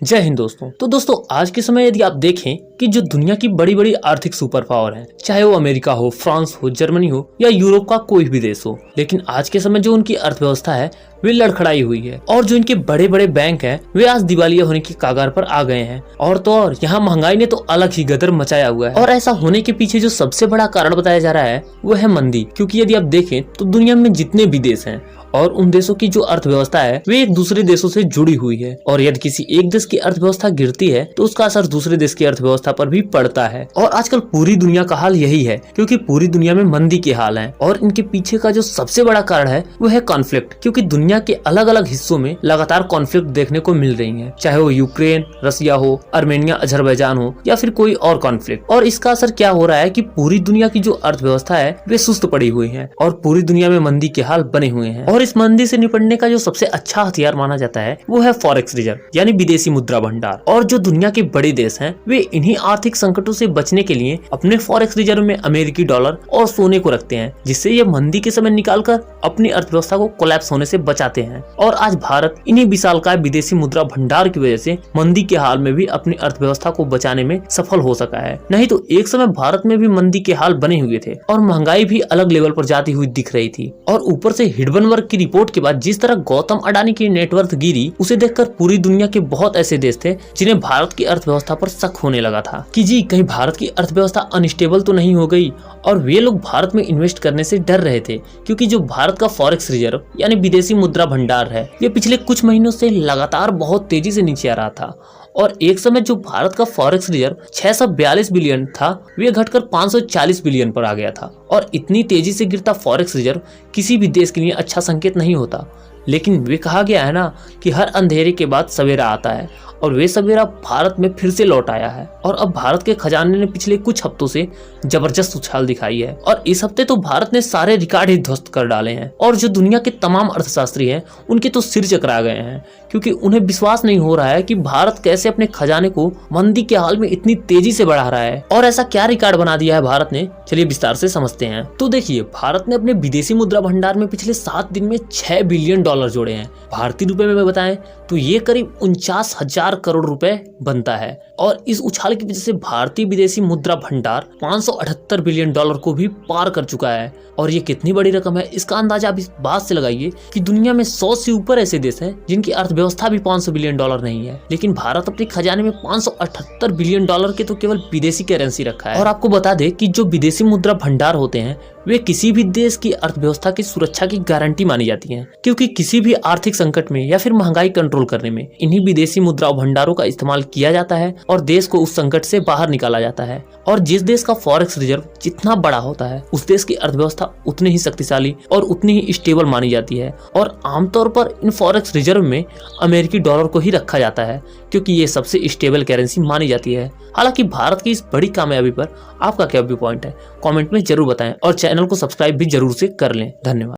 जय हिंद दोस्तों। तो दोस्तों आज के समय यदि आप देखें कि जो दुनिया की बड़ी बड़ी आर्थिक सुपर पावर है, चाहे वो अमेरिका हो, फ्रांस हो, जर्मनी हो या यूरोप का कोई भी देश हो, लेकिन आज के समय जो उनकी अर्थव्यवस्था है वे लड़खड़ाई हुई है और जो इनके बड़े बड़े बैंक हैं वे आज दिवालिया होने की कगार पर आ गए हैं। और तो और यहाँ महंगाई ने तो अलग ही गदर मचाया हुआ है और ऐसा होने के पीछे जो सबसे बड़ा कारण बताया जा रहा है वो है मंदी। क्योंकि यदि आप देखें तो दुनिया में जितने भी देश हैं और उन देशों की जो अर्थव्यवस्था है वे एक दूसरे देशों से जुड़ी हुई है और यदि किसी एक देश की अर्थव्यवस्था गिरती है तो उसका असर दूसरे देश की अर्थव्यवस्था पर भी पड़ता है। और आजकल पूरी दुनिया का हाल यही है क्योंकि पूरी दुनिया में मंदी के हाल है और इनके पीछे का जो सबसे बड़ा कारण है वो है कॉन्फ्लिक्ट। क्योंकि दुनिया के अलग अलग हिस्सों में लगातार कॉन्फ्लिक्ट देखने को मिल रही है, चाहे वो यूक्रेन, रसिया हो, अर्मेनिया, अजरबैजान हो या फिर कोई और कॉन्फ्लिक्ट। और इसका असर क्या हो रहा है कि पूरी दुनिया की जो अर्थव्यवस्था है वे सुस्त पड़ी हुई है और पूरी दुनिया में मंदी के हाल बने हुए हैं। और इस मंदी से निपटने का जो सबसे अच्छा हथियार माना जाता है वो है फॉरेक्स रिजर्व यानी विदेशी मुद्रा भंडार। और जो दुनिया के बड़े देश हैं वे इन्हीं आर्थिक संकटों से बचने के लिए अपने फॉरेक्स रिजर्व में अमेरिकी डॉलर और सोने को रखते हैं, जिससे ये मंदी के समय निकालकर अपनी अर्थव्यवस्था को कोलैप्स होने से बचाते हैं। और आज भारत इन्हीं विशालकाय विदेशी मुद्रा भंडार की वजह से मंदी के हाल में भी अपनी अर्थव्यवस्था को बचाने में सफल हो सका है। नहीं तो एक समय भारत में भी मंदी के हाल बने हुए थे और महंगाई भी अलग लेवल पर जाती हुई दिख रही थी। और ऊपर से हिडनबर्ग की रिपोर्ट के बाद जिस तरह गौतम अडानी की नेटवर्थ गिरी, उसे देखकर पूरी दुनिया के बहुत ऐसे देश थे जिन्हें भारत की अर्थव्यवस्था पर शक होने लगा था कि जी कहीं भारत की अर्थव्यवस्था अनस्टेबल तो नहीं हो गई। और वे लोग भारत में इन्वेस्ट करने से डर रहे थे क्योंकि जो भारत का फॉरेक्स रिजर्व यानी विदेशी मुद्रा भंडार है ये पिछले कुछ महीनों से लगातार बहुत तेजी से नीचे आ रहा था। और एक समय जो भारत का फॉरेक्स रिजर्व 642 बिलियन था वे घटकर 540 बिलियन पर आ गया था। और इतनी तेजी से गिरता फॉरेक्स रिजर्व किसी भी देश के लिए अच्छा संकेत नहीं होता। लेकिन वे कहा गया है ना कि हर अंधेरे के बाद सवेरा आता है और वे सवेरा भारत में फिर से लौट आया है। और अब भारत के खजाने ने पिछले कुछ हफ्तों से जबरदस्त उछाल दिखाई है और इस हफ्ते तो भारत ने सारे रिकॉर्ड ही ध्वस्त कर डाले हैं। और जो दुनिया के तमाम अर्थशास्त्री हैं उनके तो सिर चकरा गए हैं क्योंकि उन्हें विश्वास नहीं हो रहा है कि भारत कैसे अपने खजाने को मंदी के हाल में इतनी तेजी से बढ़ा रहा है और ऐसा क्या रिकॉर्ड बना दिया है भारत ने। चलिए विस्तार से समझते हैं। तो देखिए, भारत ने अपने विदेशी मुद्रा भंडार में पिछले 7 दिन में 6 बिलियन डॉलर जोड़े हैं। भारतीय रुपए में बताएं तो ये करीब 49,000 करोड़ रुपए बनता है। और इस उछाल की वजह से भारतीय विदेशी मुद्रा भंडार 578 बिलियन डॉलर को भी पार कर चुका है। और ये कितनी बड़ी रकम है इसका अंदाजा आप इस बात से लगाइए कि दुनिया में 100 से ऊपर ऐसे देश हैं जिनकी अर्थव्यवस्था भी 500 बिलियन डॉलर नहीं है, लेकिन भारत अपने खजाने में 578 बिलियन डॉलर के तो केवल विदेशी करेंसी रखा है। और आपको बता दें कि जो विदेशी मुद्रा भंडार होते हैं वे किसी भी देश की अर्थव्यवस्था की सुरक्षा की गारंटी मानी जाती है, क्योंकि किसी भी आर्थिक संकट में या फिर महंगाई कंट्रोल करने में इन्हीं विदेशी मुद्रा भंडारों का इस्तेमाल किया जाता है और देश को उस संकट से बाहर निकाला जाता है। और जिस देश का फॉरेक्स रिजर्व जितना बड़ा होता है उस देश की अर्थव्यवस्था उतनी ही शक्तिशाली और उतनी ही स्टेबल मानी जाती है। और आमतौर पर इन फॉरेक्स रिजर्व में अमेरिकी डॉलर को ही रखा जाता है क्योंकि ये सबसे स्टेबल करेंसी मानी जाती है। हालांकि भारत की इस बड़ी कामयाबी पर आपका क्या व्यू पॉइंट है, कमेंट में जरूर बताएं और चैनल को सब्सक्राइब भी जरूर से कर लें। धन्यवाद।